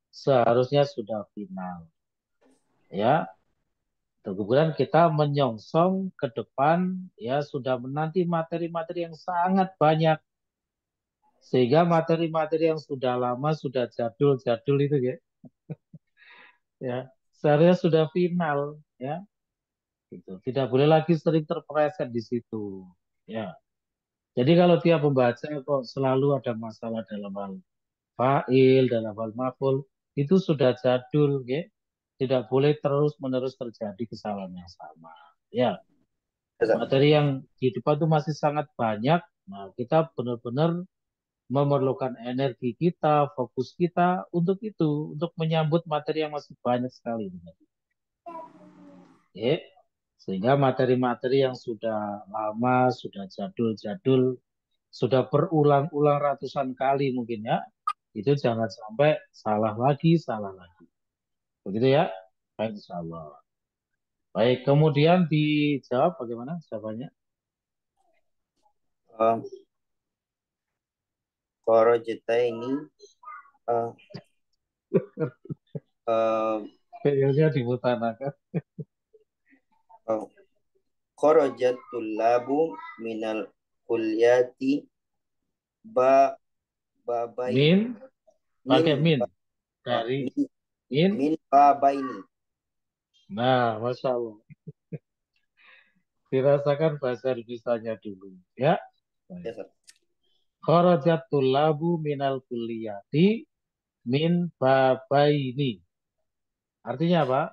seharusnya sudah final. Ya. Kemudian kita menyongsong ke depan, ya sudah menanti materi-materi yang sangat banyak. Sehingga materi-materi yang sudah lama, sudah jadul-jadul itu ya. Ya, seharusnya sudah final, ya. Gitu. Tidak boleh lagi sering terpreset di situ. Ya. Jadi kalau tiap membaca kok selalu ada masalah dalam hal fa'il, dalam hal maf'ul, itu sudah jadul, ya. Tidak boleh terus-menerus terjadi kesalahan yang sama. Ya. Materi yang di depan itu masih sangat banyak. Nah, kita benar-benar memerlukan energi kita, fokus kita untuk itu, untuk menyambut materi yang masih banyak sekali. Ya. Sehingga materi-materi yang sudah lama, sudah jadul-jadul, sudah berulang-ulang ratusan kali mungkin ya, itu jangan sampai salah lagi. Begitu ya? Baik, insya Allah. Baik, kemudian dijawab bagaimana jawabannya? Kharajta ini Kayaknya dimutanakan. Kharajat tullabu minal kulliyati babaini. Pakai min. Dari min babaini. Nah, Masya Allah. Dirasakan bahasa Indonesianya dulu. Ya. Kharajat tullabu minal kulliyati min babaini. Artinya apa?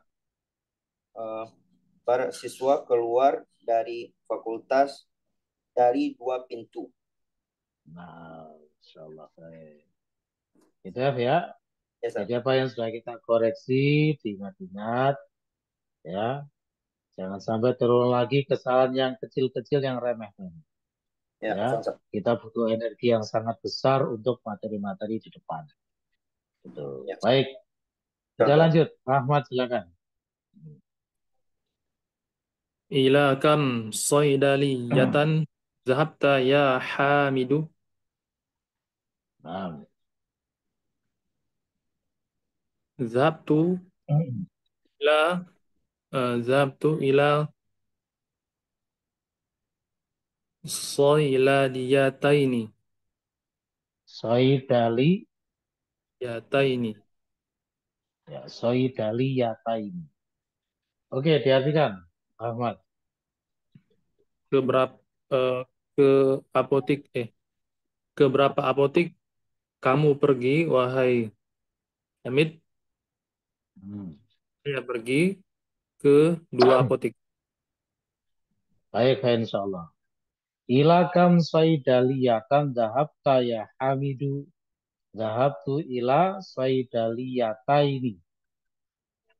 Para siswa keluar dari fakultas dari 2 pintu. Nah, insya Allah. Itu ya. Jadi apa yang sudah kita koreksi, diingat-ingat. Ya. Jangan sampai terulang lagi kesalahan yang kecil-kecil yang remeh. Ya. Kita butuh energi yang sangat besar untuk materi-materi di depan. Gitu. Ya. Baik. Kita lanjut. Rahmat, silakan. Ila kam saydaliyatan zahabta ya Hamidu. Nah. Zahabtu ila sayladiyataini. Yataini. Ya, saydaliyataini. Oke, diartikan, Ahmad. Ke berapa apotik kamu pergi, wahai Hamid? Saya pergi ke 2 apotik. Baik, insya Allah. Ilakam saydaliyatan dhahabta ya Hamidu. Dhahabtu ila saydaliyataini.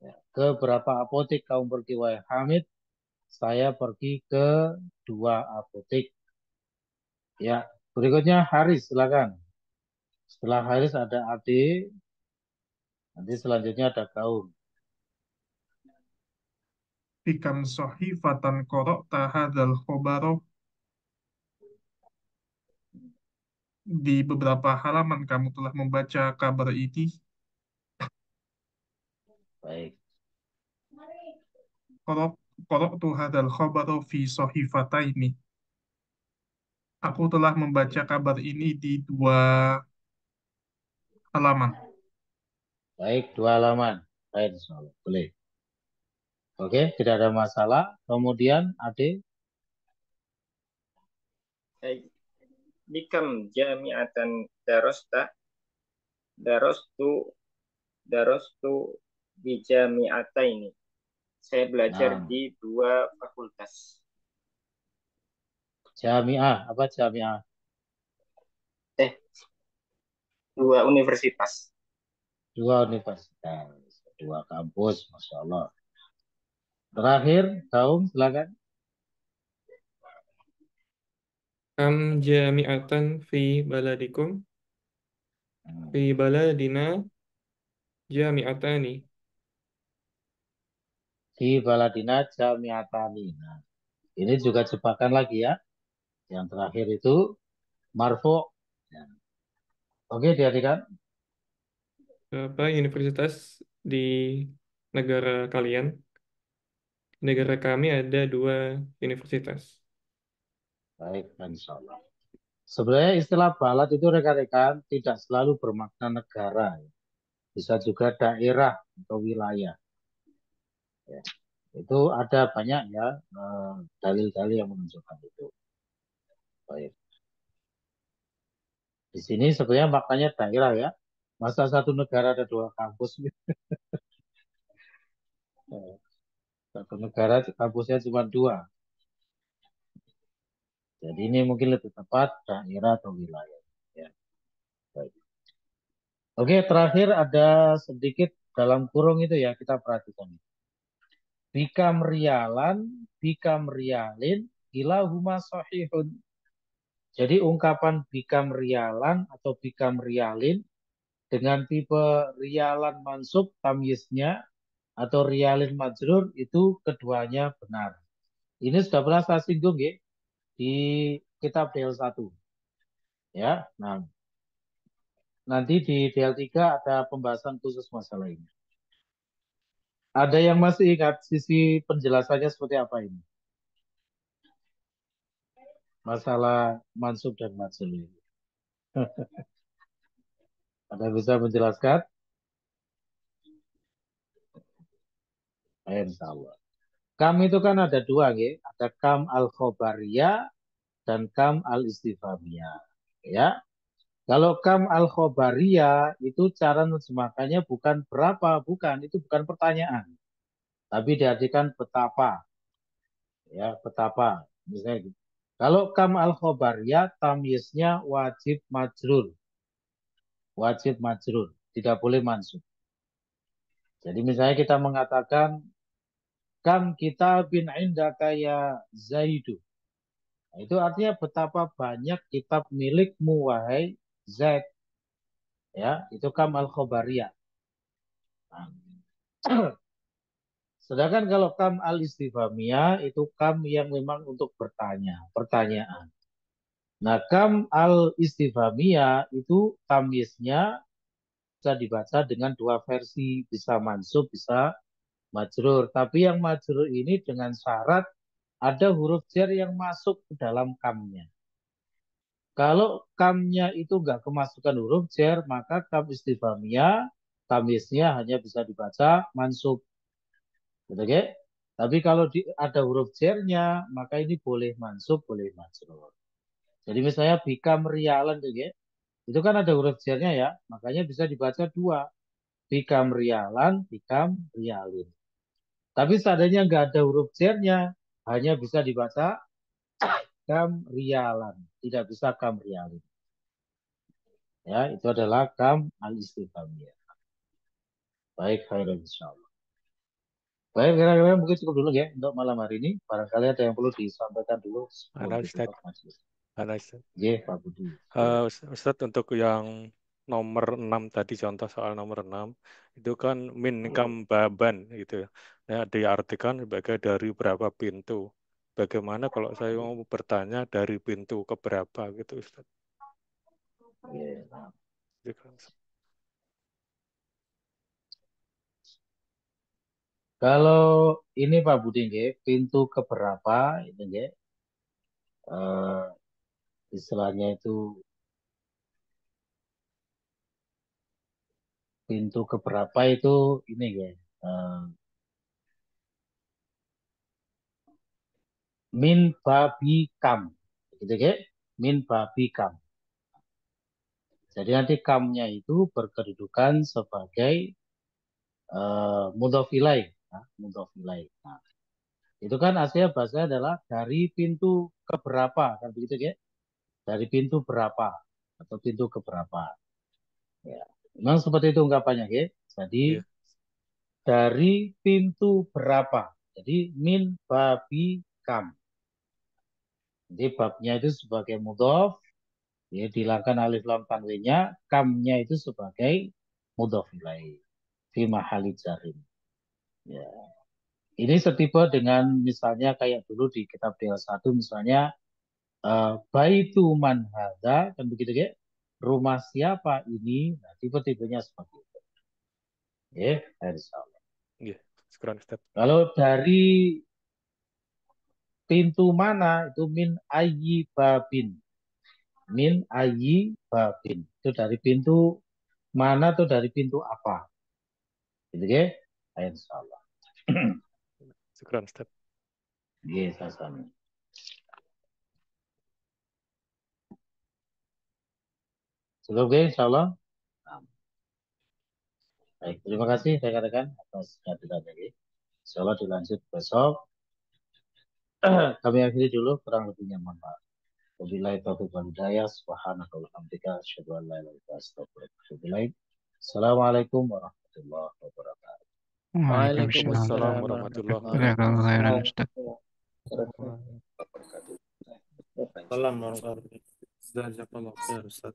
Ya. Ke berapa apotek kamu pergi, wahai Hamid? Saya pergi ke 2 apotek. Ya, berikutnya Haris, silakan. Setelah Haris ada Ade, nanti selanjutnya ada Kaum. Bikam sahifatan qara'ta hadzal khabara. Di beberapa halaman kamu telah membaca kabar ini. Baik. Qara'tu hadzal khabara fi sahifataini. Aku telah membaca kabar ini di 2 halaman. Baik, 2 halaman. Baik, insyaallah. Boleh. Oke, tidak ada masalah. Kemudian Ade. Bikam jami'atan darostu di jami'ataini. Saya belajar Nah, di 2 fakultas. Jami'ah, apa Jami'ah? 2 universitas. 2 universitas, 2 kampus, Masya Allah. Terakhir, Kaum, silakan. Kam jami'atan fi baladikum. Fi baladina jami'atani. Di Baladina Jami'atani. Nah, ini juga jebakan lagi ya. Yang terakhir itu marfu. Ya. Oke, diartikan. Berapa universitas di negara kalian? Negara kami ada 2 universitas. Baik, insya Allah. Sebenarnya istilah balad itu rekan-rekan tidak selalu bermakna negara. Bisa juga daerah atau wilayah. Ya. Itu ada banyak ya dalil-dalil yang menunjukkan itu. Baik. Di sini sebenarnya maknanya daerah ya. Masa satu negara ada 2 kampus? Satu negara kampusnya cuma 2. Jadi ini mungkin lebih tepat daerah atau wilayah. Ya. Baik. Oke, terakhir ada sedikit dalam kurung itu ya, kita perhatikan. Bikam rialin, ilahuma sahihun. Jadi ungkapan bikam rialan atau bikam rialin dengan tipe rialan mansub tamyiznya atau rialin majrur itu keduanya benar. Ini sudah pernah saya singgung ya di kitab DL1. Ya, nah nanti di DL3 ada pembahasan khusus masalah ini. Ada yang masih ingat sisi penjelasannya seperti apa ini? Masalah mansub dan majrur ini. Ada yang bisa menjelaskan? Insya Allah. Kam itu kan ada 2, ya. Ada kam al-khobariyah dan kam al-istifhamiyah. Ya. Kalau kam al-khobariyah itu cara menerjemahkannya bukan berapa, bukan. Itu bukan pertanyaan. Tapi diartikan betapa. Ya, betapa. Misalnya gitu. Kalau kam al-khobariyah, tamyiznya wajib majrur. Wajib majrur. Tidak boleh mansub. Jadi misalnya kita mengatakan kam kitabin indaka ya Zaidu. Nah, itu artinya betapa banyak kitab milikmu wahai Zaid. Ya, itu kam al-khobariyah. Nah, sedangkan kalau kam al-istifhamiyah itu kam yang memang untuk bertanya, pertanyaan. Nah, kam al-istifhamiyah itu tamyiznya bisa dibaca dengan 2 versi, bisa mansub, bisa majrur. Tapi yang majrur ini dengan syarat ada huruf jar yang masuk ke dalam kamnya. Kalau kamnya itu nggak kemasukan huruf jar, maka kam istifhamiyah, tamyiznya hanya bisa dibaca mansub. Gitu, oke? Tapi kalau ada huruf jarnya, maka ini boleh mansub, boleh majrur. Jadi misalnya bikam rialan tuh ya. Itu kan ada huruf jarnya ya, makanya bisa dibaca 2. Bikam rialan, bikam rialin. Tapi seandainya nggak ada huruf jarnya, hanya bisa dibaca kam rialan, tidak bisa kam rialin. Ya, itu adalah kam al-istifhamiyah. Baik, khairan insyaallah. Baik, kira-kira mungkin cukup dulu ya untuk malam hari ini. Barangkali ada yang perlu disampaikan dulu sebelum Ada Ustaz, ditutup majelis. ada Ustaz. Ya, Pak Budi. Ustaz, untuk yang nomor 6 tadi, contoh soal nomor 6 itu kan min kam baban gitu ya, diartikan sebagai dari berapa pintu. Bagaimana kalau saya mau bertanya dari pintu ke berapa gitu Ustaz? Gitu kan, Ustaz. Kalau ini Pak Budi, nggih, pintu keberapa itu nggih, istilahnya itu pintu keberapa itu ini nggih, min babi kam, gitu nggih, min babi kam. Jadi nanti kamnya itu berkedudukan sebagai mudhof ilaih, mudhof ilaih. Nah, itu kan aslinya bahasa adalah dari pintu keberapa, kan begitu ya? Dari pintu berapa atau pintu keberapa. Ya, memang seperti itu ungkapannya ya. Jadi dari pintu berapa. Jadi min babi kam. Jadi babnya itu sebagai mudhof, ya dihilangkan alif lam tanwinnya, kamnya itu sebagai mudhof ilaih fi mahali jarin. Ya. Ini setipe dengan misalnya kayak dulu di kitab DL1 misalnya baitu man hadza, kan begitu ya? Rumah siapa ini? Nah, tipe-tipenya seperti itu. Ya, insyaallah. Iya, syukran Ustaz. Kalau dari pintu mana itu min ayyi babin. Min ayyi babin. Itu dari pintu mana atau dari pintu apa? Gitu ya? Insyaallah. Syukran Ustaz. Iya, sama-sama. Cukup ya, insyaallah. Baik, terima kasih saya katakan atas kehadirannya ini. Insyaallah dilanjut besok. Kami akhiri dulu, kurang lebihnya mohon maaf. Wabillahi taufiq wal hidayah. Subhanaka wa bihamdika asyhadu an la ilaha illa anta astaghfiruka wa atubu ilaik. Assalamualaikum warahmatullahi wabarakatuh. Waalaikumsalam warahmatullahi wabarakatuh. Salam warahmatullahi wabarakatuh. Jazakallah khair Ustaz.